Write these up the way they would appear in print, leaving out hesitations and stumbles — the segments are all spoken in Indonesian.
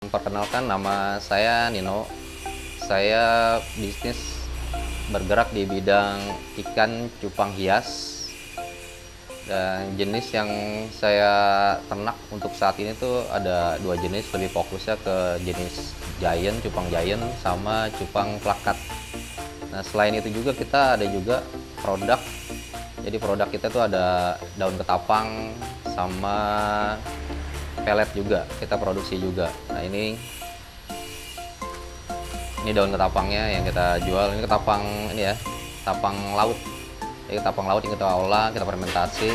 Perkenalkan, nama saya Nino. Saya bisnis bergerak di bidang ikan cupang hias. Dan jenis yang saya ternak untuk saat ini tuh ada dua jenis, lebih fokusnya ke jenis giant, cupang giant, sama cupang plakat. Nah, selain itu juga kita ada juga produk. Jadi produk kita tuh ada daun ketapang sama pelet juga, kita produksi juga. Nah, ini daun ketapangnya yang kita jual. Ini ketapang ini ya, ketapang laut. Ini ketapang laut yang kita olah, kita fermentasi.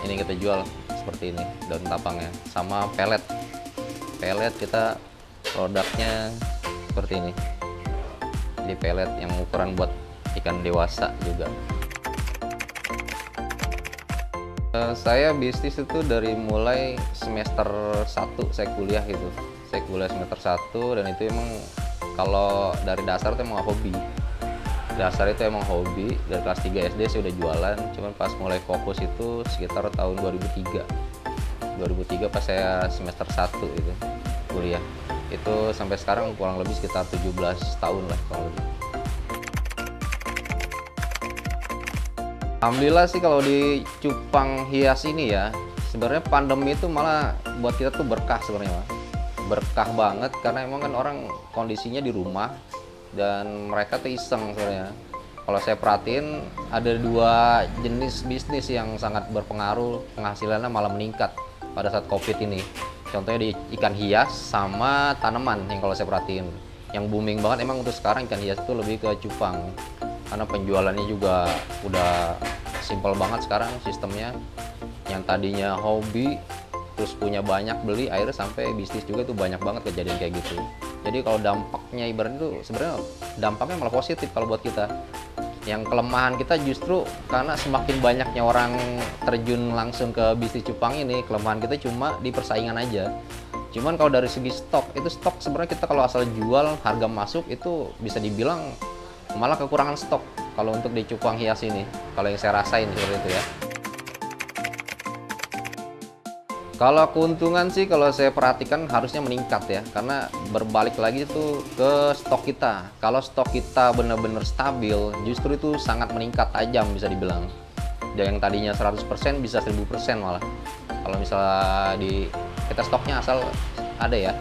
Ini kita jual seperti ini daun ketapangnya, sama pelet. Pelet kita produknya seperti ini. Jadi pelet yang ukuran buat ikan dewasa juga. Saya bisnis itu dari mulai semester 1 saya kuliah gitu. Saya kuliah semester 1 dan itu emang kalau dari dasar itu emang hobi. Dasar itu emang hobi, dari kelas 3 SD saya udah jualan, cuman pas mulai fokus itu sekitar tahun 2003. 2003 pas saya semester 1 itu kuliah. Itu sampai sekarang kurang lebih sekitar 17 tahun lah kurang lebih. Alhamdulillah sih kalau di cupang hias ini ya, sebenarnya pandemi itu malah buat kita tuh berkah sebenarnya. Berkah banget karena emang kan orang kondisinya di rumah dan mereka tuh iseng sebenarnya. Kalau saya perhatiin ada dua jenis bisnis yang sangat berpengaruh, penghasilannya malah meningkat pada saat COVID ini. Contohnya di ikan hias sama tanaman yang kalau saya perhatiin. Yang booming banget emang untuk sekarang ikan hias itu lebih ke cupang. Karena penjualannya juga udah simpel banget sekarang sistemnya. Yang tadinya hobi terus punya banyak beli, akhirnya sampai bisnis juga tuh banyak banget kejadian kayak gitu. Jadi kalau dampaknya ibaratnya itu sebenarnya dampaknya malah positif kalau buat kita. Yang kelemahan kita justru karena semakin banyaknya orang terjun langsung ke bisnis cupang ini, kelemahan kita cuma di persaingan aja. Cuman kalau dari segi stok, itu stok sebenarnya kita kalau asal jual harga masuk itu bisa dibilang malah kekurangan stok kalau untuk di cupang hias ini. Kalau yang saya rasain seperti itu ya. Kalau keuntungan sih kalau saya perhatikan harusnya meningkat ya, karena berbalik lagi itu ke stok kita. Kalau stok kita benar-benar stabil, justru itu sangat meningkat tajam bisa dibilang. Dan yang tadinya 100% bisa 1000% malah. Kalau misalnya di kita stoknya asal ada ya.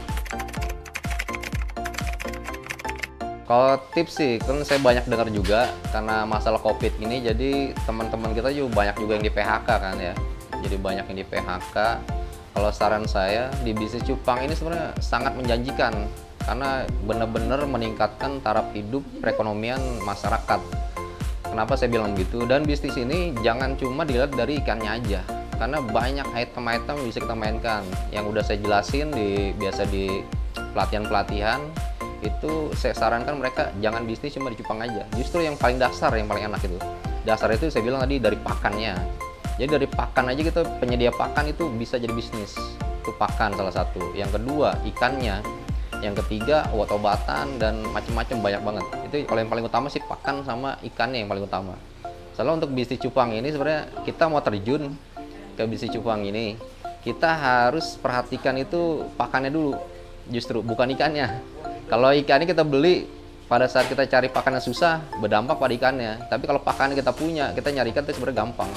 Kalau tips sih, kan saya banyak dengar juga karena masalah COVID ini, jadi teman-teman kita juga banyak juga yang di PHK kan ya. Jadi banyak yang di PHK. Kalau saran saya di bisnis cupang ini sebenarnya sangat menjanjikan karena benar-benar meningkatkan taraf hidup perekonomian masyarakat. Kenapa saya bilang gitu? Dan bisnis ini jangan cuma dilihat dari ikannya aja, karena banyak item-item yang bisa kita mainkan. Yang udah saya jelasin biasa di pelatihan-pelatihan, itu saya sarankan mereka jangan bisnis cuma di cupang aja. Justru yang paling dasar, yang paling enak itu. Dasar itu saya bilang tadi dari pakannya. Jadi dari pakan aja kita, penyedia pakan itu bisa jadi bisnis. Itu pakan salah satu. Yang kedua ikannya. Yang ketiga obat-obatan dan macam-macam banyak banget. Itu kalau yang paling utama sih pakan sama ikannya yang paling utama. Soalnya untuk bisnis cupang ini sebenarnya kita mau terjun ke bisnis cupang ini, kita harus perhatikan itu pakannya dulu. Justru bukan ikannya. Kalau ikannya kita beli pada saat kita cari pakannya susah, berdampak pada ikannya. Tapi kalau pakannya kita punya, kita nyari ikan itu sebenarnya gampang.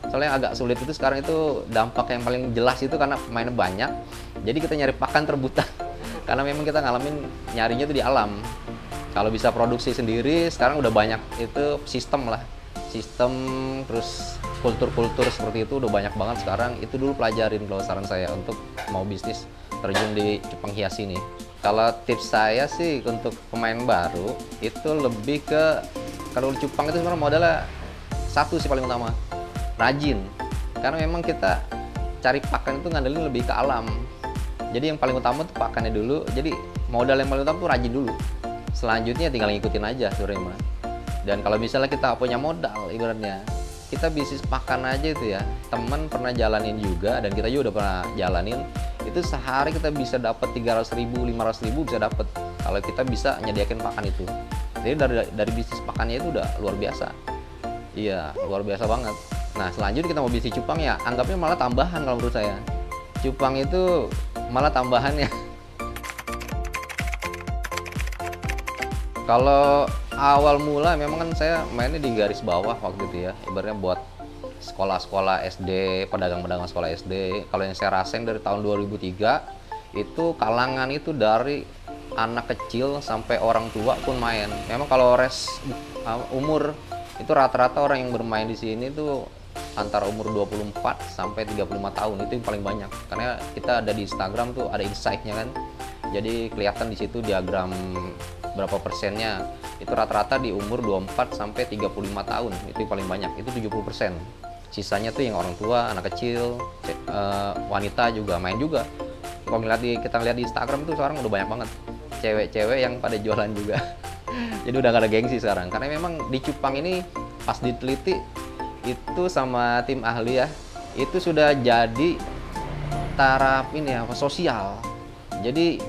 Soalnya yang agak sulit itu sekarang itu dampak yang paling jelas itu karena pemainnya banyak. Jadi kita nyari pakan terbuta. Karena memang kita ngalamin nyarinya itu di alam. Kalau bisa produksi sendiri, sekarang udah banyak itu sistem lah. Sistem terus kultur-kultur seperti itu udah banyak banget sekarang. Itu dulu pelajarin kalau saran saya untuk mau bisnis terjun di cupang hias ini. Kalau tips saya sih untuk pemain baru itu lebih ke, kalau cupang itu sebenarnya modalnya satu sih paling utama, rajin. Karena memang kita cari pakan itu ngandelin lebih ke alam. Jadi yang paling utama tuh pakannya dulu. Jadi modal yang paling utama tuh rajin dulu. Selanjutnya tinggal ngikutin aja sebenarnya. Dan kalau misalnya kita punya modal ibaratnya, kita bisnis pakan aja itu ya. Temen pernah jalanin juga dan kita juga udah pernah jalanin. Itu sehari kita bisa dapat 300.000, 500.000 bisa dapat kalau kita bisa nyediakin pakan itu. Jadi dari bisnis pakannya itu udah luar biasa. Iya, luar biasa banget. Nah, selanjutnya kita mau bisnis cupang ya, anggapnya malah tambahan kalau menurut saya. Cupang itu malah tambahannya. Kalau awal mula memang kan saya mainnya di garis bawah waktu itu ya, ibaratnya buat sekolah-sekolah SD, pedagang-pedagang sekolah SD. Kalau yang saya rasain dari tahun 2003, itu kalangan itu dari anak kecil sampai orang tua pun main. Memang kalau umur itu rata-rata orang yang bermain di sini tuh antara umur 24 sampai 35 tahun, itu yang paling banyak. Karena kita ada di Instagram tuh ada insight-nya kan. Jadi kelihatan di situ diagram berapa persennya. Itu rata-rata di umur 24 sampai 35 tahun, itu yang paling banyak, itu 70%. Sisanya tuh yang orang tua, anak kecil, wanita juga main juga. Kalau kita lihat di Instagram itu sekarang udah banyak banget cewek-cewek yang pada jualan juga. Jadi udah gak ada gengsi sekarang. Karena memang di cupang ini pas diteliti itu sama tim ahli ya, itu sudah jadi taraf ini apa sosial. Jadi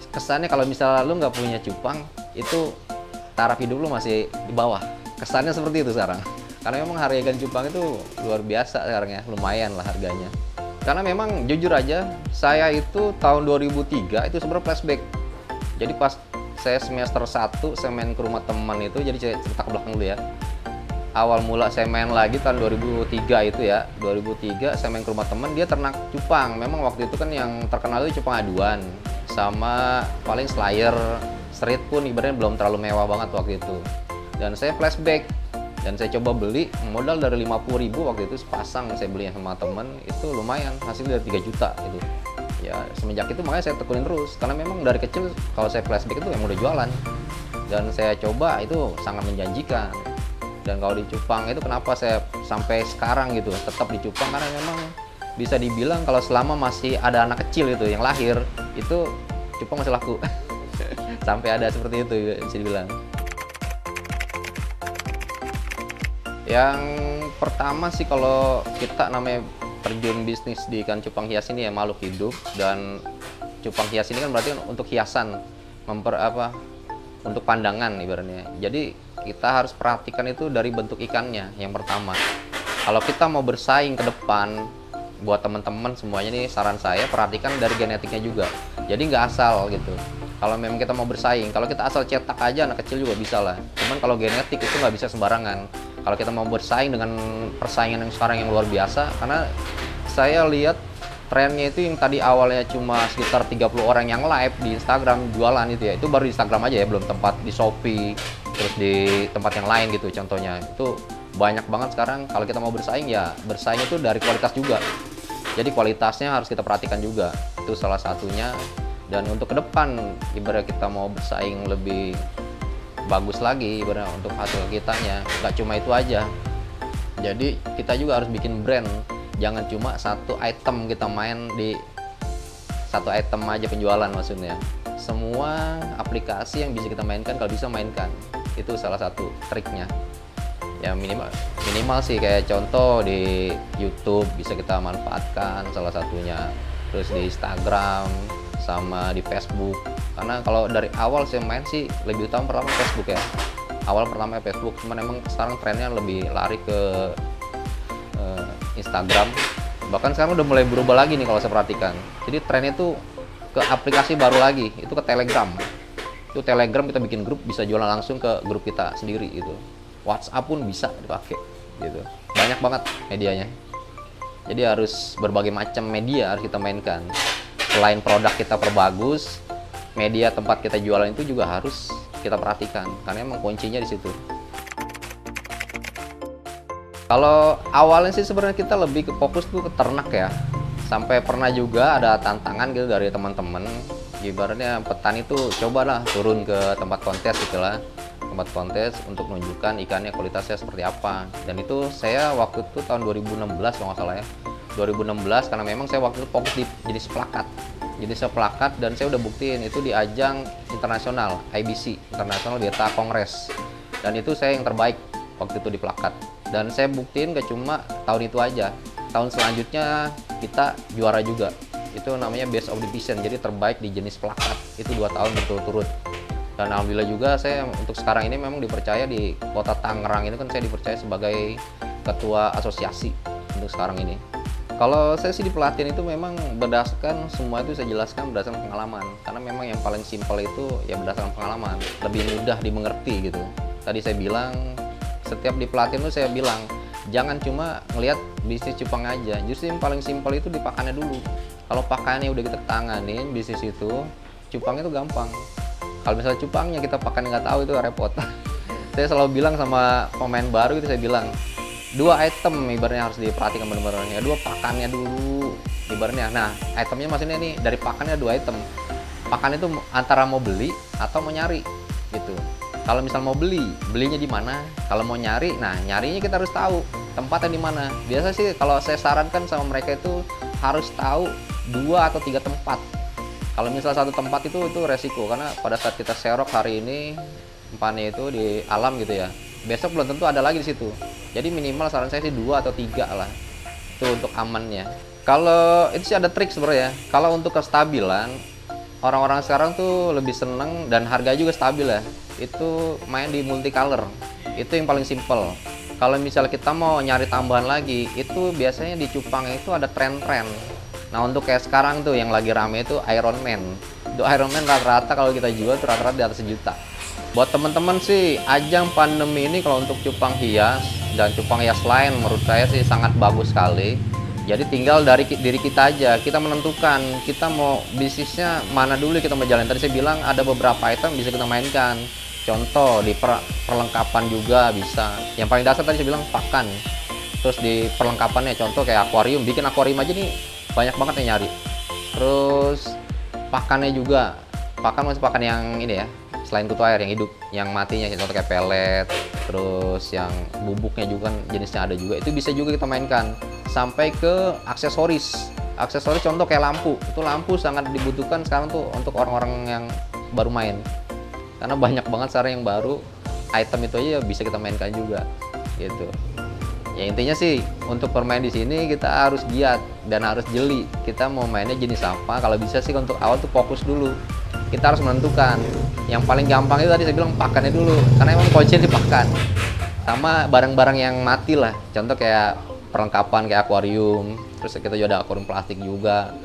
kesannya kalau misalnya lu nggak punya cupang, itu taraf hidup lu masih di bawah. Kesannya seperti itu sekarang. Karena memang harga ikan cupang itu luar biasa sekarang ya, lumayan lah harganya. Karena memang jujur aja, saya itu tahun 2003 itu sebenarnya flashback. Jadi pas saya semester 1, saya main ke rumah teman itu, jadi saya cerita ke belakang dulu ya. Awal mula saya main lagi tahun 2003 itu ya, 2003 saya main ke rumah teman, dia ternak cupang. Memang waktu itu kan yang terkenal itu cupang aduan, sama paling slayer, street pun ibaratnya belum terlalu mewah banget waktu itu. Dan saya flashback, dan saya coba beli, modal dari 50.000 waktu itu sepasang saya beli sama temen, itu lumayan, hasil dari 3 juta itu. Ya semenjak itu makanya saya tekunin terus, karena memang dari kecil kalau saya flashback itu yang udah jualan, dan saya coba itu sangat menjanjikan. Dan kalau di cupang itu kenapa saya sampai sekarang gitu tetap di cupang, karena memang bisa dibilang kalau selama masih ada anak kecil itu yang lahir, itu cupang masih laku. Sampai ada seperti itu bisa dibilang. Yang pertama sih kalau kita namanya terjun bisnis di ikan cupang hias ini ya, makhluk hidup, dan cupang hias ini kan berarti untuk hiasan, untuk pandangan ibaratnya. Jadi kita harus perhatikan itu dari bentuk ikannya yang pertama. Kalau kita mau bersaing ke depan, buat teman-teman semuanya nih saran saya perhatikan dari genetiknya juga. Jadi nggak asal gitu. Kalau memang kita mau bersaing, kalau kita asal cetak aja anak kecil juga bisa lah. Cuman kalau genetik itu nggak bisa sembarangan. Kalau kita mau bersaing dengan persaingan yang sekarang yang luar biasa, karena saya lihat trennya itu yang tadi awalnya cuma sekitar 30 orang yang live di Instagram jualan itu ya, itu baru di Instagram aja ya, belum tempat di Shopee, terus di tempat yang lain gitu contohnya. Itu banyak banget sekarang. Kalau kita mau bersaing ya bersaing itu dari kualitas juga. Jadi kualitasnya harus kita perhatikan juga, itu salah satunya. Dan untuk ke depan ibarat kita mau bersaing lebih bagus lagi ibarat untuk hasil kitanya, nggak cuma itu aja. Jadi kita juga harus bikin brand, jangan cuma satu item kita main di satu item aja penjualan maksudnya. Semua aplikasi yang bisa kita mainkan, kalau bisa mainkan, itu salah satu triknya. Ya minimal sih kayak contoh di YouTube bisa kita manfaatkan salah satunya, terus di Instagram sama di Facebook. Karena kalau dari awal saya main sih lebih utama pertama Facebook ya, awal pertama Facebook, cuman emang sekarang trennya lebih lari ke Instagram. Bahkan sekarang udah mulai berubah lagi nih kalau saya perhatikan. Jadi trennya tuh ke aplikasi baru lagi, itu ke Telegram. Itu Telegram kita bikin grup, bisa jualan langsung ke grup kita sendiri gitu. WhatsApp pun bisa dipakai gitu. Banyak banget medianya. Jadi harus berbagai macam media harus kita mainkan. Selain produk kita perbagus, media tempat kita jualan itu juga harus kita perhatikan, karena emang kuncinya di situ. Kalau awalnya sih sebenarnya kita lebih ke fokus tuh ke ternak ya. Sampai pernah juga ada tantangan gitu dari teman-teman. Ibaratnya petani tuh cobalah turun ke tempat kontes gitulah. Tempat kontes untuk menunjukkan ikannya kualitasnya seperti apa. Dan itu saya waktu itu tahun 2016 kalau nggak salah ya. 2016 karena memang saya waktu itu fokus di jenis plakat. Jenis plakat, dan saya udah buktiin itu di ajang internasional IBC, International Beta Congress. Dan itu saya yang terbaik waktu itu di plakat. Dan saya buktiin gak cuma tahun itu aja. Tahun selanjutnya kita juara juga. Itu namanya Best of Division, jadi terbaik di jenis plakat. Itu 2 tahun berturut-turut. Dan alhamdulillah juga saya untuk sekarang ini memang dipercaya di kota Tangerang ini kan saya dipercaya sebagai ketua asosiasi untuk sekarang ini. Kalau saya sih di pelatihan itu memang berdasarkan semua itu saya jelaskan berdasarkan pengalaman. Karena memang yang paling simpel itu ya berdasarkan pengalaman, lebih mudah dimengerti gitu. Tadi saya bilang setiap di pelatihan itu saya bilang jangan cuma ngelihat bisnis cupang aja. Justru yang paling simpel itu di pakannya dulu. Kalau pakannya udah kita tanganin bisnis itu, cupangnya itu gampang. Kalau misalnya cupangnya kita pakan nggak tahu itu repot. Saya selalu bilang sama pemain baru itu saya bilang 2 item ibaratnya harus diperhatikan benar-benar ya. 2 pakannya dulu ibaratnya. Nah, itemnya maksudnya nih dari pakannya 2 item. Pakan itu antara mau beli atau mau nyari gitu. Kalau misal mau beli, belinya di mana? Kalau mau nyari, nah nyarinya kita harus tahu tempatnya di mana. Biasa sih kalau saya sarankan sama mereka itu harus tahu 2 atau 3 tempat. Kalau misal satu tempat itu resiko karena pada saat kita serok hari ini umpannya itu di alam gitu ya. Besok belum tentu ada lagi di situ. Jadi minimal saran saya sih 2 atau 3 lah. Itu untuk amannya. Kalau itu sih ada trik sebenarnya. Kalau untuk kestabilan, orang-orang sekarang tuh lebih seneng dan harga juga stabil ya. Itu main di multicolor. Itu yang paling simple. Kalau misalnya kita mau nyari tambahan lagi, itu biasanya di cupang itu ada tren-tren. Nah, untuk kayak sekarang tuh yang lagi rame itu Iron Man. Itu Iron Man rata-rata kalau kita jual tuh rata-rata di atas 1 juta. Buat teman-teman sih, ajang pandemi ini kalau untuk cupang hias dan cupang hias lain menurut saya sih sangat bagus sekali. Jadi tinggal dari diri kita aja, kita menentukan kita mau bisnisnya mana dulu kita mau jalan. Tadi saya bilang ada beberapa item bisa kita mainkan. Contoh di perlengkapan juga bisa. Yang paling dasar tadi saya bilang pakan. Terus di perlengkapannya contoh kayak akuarium, bikin akuarium aja nih banyak banget yang nyari. Terus pakannya juga, pakan masih pakan yang ini ya, selain kutu air yang hidup, yang matinya contoh kayak pelet, terus yang bubuknya juga kan jenisnya ada juga, itu bisa juga kita mainkan. Sampai ke aksesoris contoh kayak lampu, itu lampu sangat dibutuhkan sekarang tuh untuk orang-orang yang baru main, karena banyak banget sekarang yang baru, item itu aja bisa kita mainkan juga gitu. Ya intinya sih untuk bermain di sini kita harus giat dan harus jeli. Kita mau mainnya jenis apa? Kalau bisa sih untuk awal tuh fokus dulu. Kita harus menentukan. Yang paling gampang itu tadi saya bilang pakannya dulu, karena emang kuncinya di pakan. Sama barang-barang yang mati lah. Contoh kayak perlengkapan kayak akuarium. Terus kita juga ada akuarium plastik juga.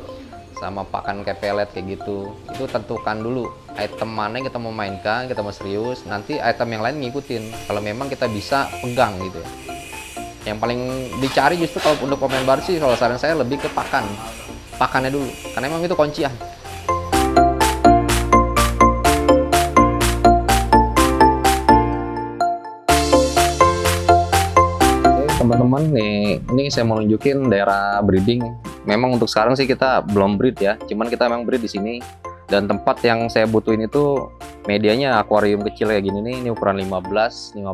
Sama pakan kayak pelet kayak gitu. Itu tentukan dulu item mana yang kita mau mainkan, kita mau serius. Nanti item yang lain ngikutin. Kalau memang kita bisa pegang gitu ya. Yang paling dicari justru kalau untuk pemain baru sih kalau saran saya lebih ke pakannya dulu, karena memang itu kuncian. Teman-teman nih, ini saya mau nunjukin daerah breeding. Memang untuk sekarang sih kita belum breed ya, cuman kita memang breed di sini. Dan tempat yang saya butuhin itu medianya akuarium kecil kayak gini nih, ini ukuran 15-20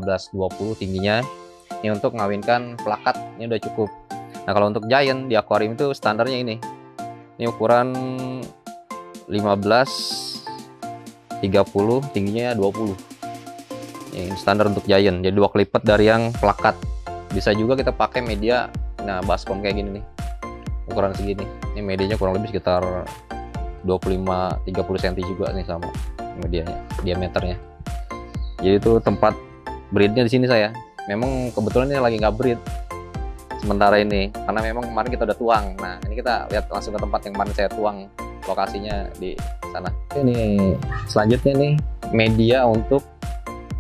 tingginya. Ini untuk ngawinkan plakat, ini udah cukup. Nah kalau untuk giant di akuarium itu standarnya ini ukuran 15-30, tingginya 20. Ini standar untuk giant, jadi 2 kali lipat dari yang plakat. Bisa juga kita pakai media, nah baskom kayak gini nih, ukuran segini. Ini medianya kurang lebih sekitar 25-30 cm juga nih sama medianya, diameternya. Jadi itu tempat breednya di sini saya. Memang kebetulan ini lagi nggak breed sementara ini, karena memang kemarin kita udah tuang. Nah ini kita lihat langsung ke tempat yang kemarin saya tuang, lokasinya di sana. Ini selanjutnya nih media untuk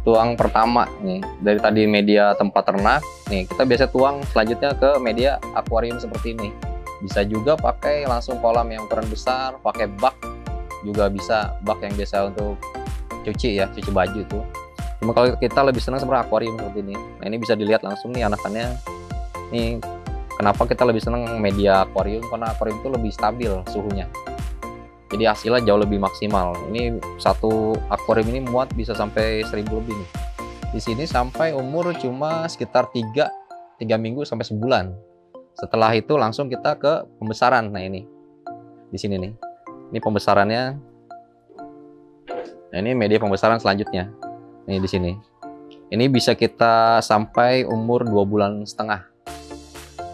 tuang pertama nih, dari tadi media tempat ternak nih kita biasa tuang selanjutnya ke media akuarium seperti ini. Bisa juga pakai langsung kolam yang ukuran besar, pakai bak juga bisa, bak yang biasa untuk cuci ya, cuci baju tuh. Cuma kalau kita lebih senang sebenarnya akuarium seperti ini. Nah ini bisa dilihat langsung nih anakannya. Nih kenapa kita lebih senang media akuarium, karena akuarium itu lebih stabil suhunya. Jadi hasilnya jauh lebih maksimal. Ini satu akuarium ini muat bisa sampai 1000 lebih nih. Di sini sampai umur cuma sekitar 3 minggu sampai sebulan. Setelah itu langsung kita ke pembesaran. Nah ini di sini nih. Ini pembesarannya. Nah ini media pembesaran selanjutnya. Ini di sini. Ini bisa kita sampai umur 2,5 bulan.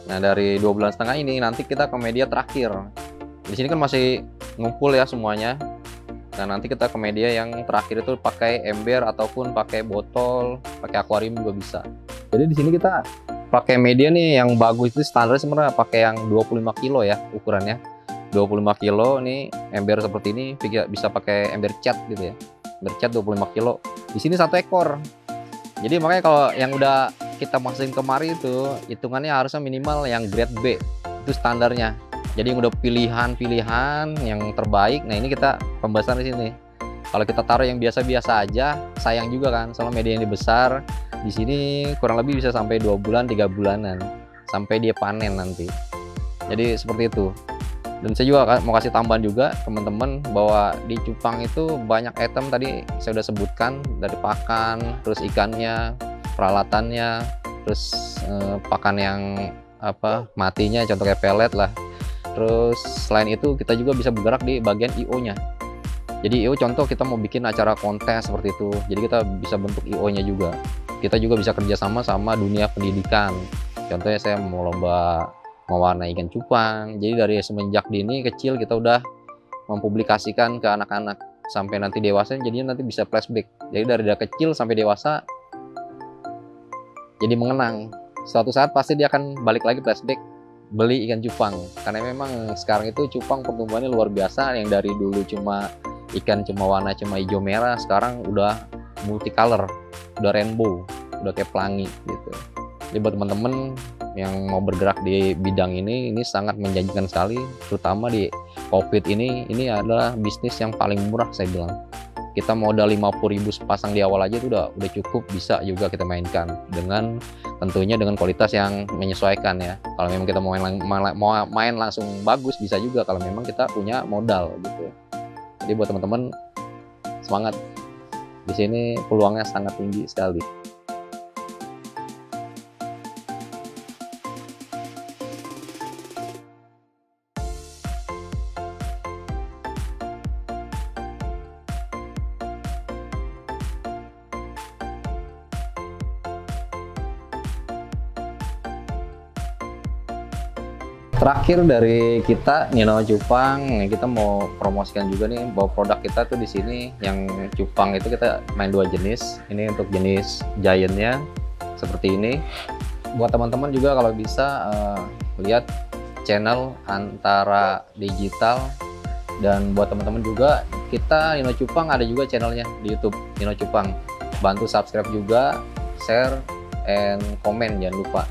Nah, dari 2,5 bulan ini nanti kita ke media terakhir. Di sini kan masih ngumpul ya semuanya. Nah, nanti kita ke media yang terakhir itu pakai ember ataupun pakai botol, pakai akuarium juga bisa. Jadi di sini kita pakai media nih yang bagus itu standar sebenarnya pakai yang 25 kilo ya ukurannya. 25 kilo nih ember seperti ini bisa pakai ember cat gitu ya. Ember cat 25 kilo. Di sini 1 ekor. Jadi makanya kalau yang udah kita masukin kemari itu hitungannya harusnya minimal yang grade B. Itu standarnya. Jadi yang udah pilihan-pilihan yang terbaik. Nah, ini kita pembahasan di sini. Kalau kita taruh yang biasa-biasa aja, sayang juga kan. Soalnya media ini besar. Di sini kurang lebih bisa sampai 2 bulan, 3 bulanan sampai dia panen nanti. Jadi seperti itu. Dan saya juga mau kasih tambahan juga teman-teman bahwa di cupang itu banyak item tadi saya udah sebutkan, dari pakan, terus ikannya, peralatannya, terus pakan yang matinya contohnya pelet lah. Terus selain itu kita juga bisa bergerak di bagian IO-nya. Jadi IO contoh kita mau bikin acara kontes seperti itu. Jadi kita bisa bentuk IO-nya juga. Kita juga bisa kerjasama sama dunia pendidikan. Contohnya saya mau lomba mewarnai ikan cupang. Jadi dari semenjak dini kecil kita udah mempublikasikan ke anak-anak sampai nanti dewasa, jadinya nanti bisa flashback. Jadi dari kecil sampai dewasa jadi mengenang. Suatu saat pasti dia akan balik lagi flashback beli ikan cupang, karena memang sekarang itu cupang pertumbuhannya luar biasa. Yang dari dulu cuma ikan warna cuma hijau merah, sekarang udah multicolor, udah rainbow, udah kayak pelangi gitu. Jadi buat teman-teman yang mau bergerak di bidang ini sangat menjanjikan sekali, terutama di COVID ini adalah bisnis yang paling murah saya bilang. Kita modal 50.000 sepasang di awal aja itu udah cukup, bisa juga kita mainkan dengan tentunya dengan kualitas yang menyesuaikan ya. Kalau memang kita mau main langsung bagus bisa juga kalau memang kita punya modal gitu. Jadi buat teman-teman semangat, di sini peluangnya sangat tinggi sekali. Terakhir dari kita Nino Cupang, kita mau promosikan juga nih bahwa produk kita tuh di sini yang cupang itu kita main 2 jenis. Ini untuk jenis giantnya seperti ini. Buat teman-teman juga kalau bisa lihat channel Antara Digital, dan buat teman-teman juga kita Nino Cupang ada juga channelnya di YouTube Nino Cupang. Bantu subscribe juga, share, and komen jangan lupa.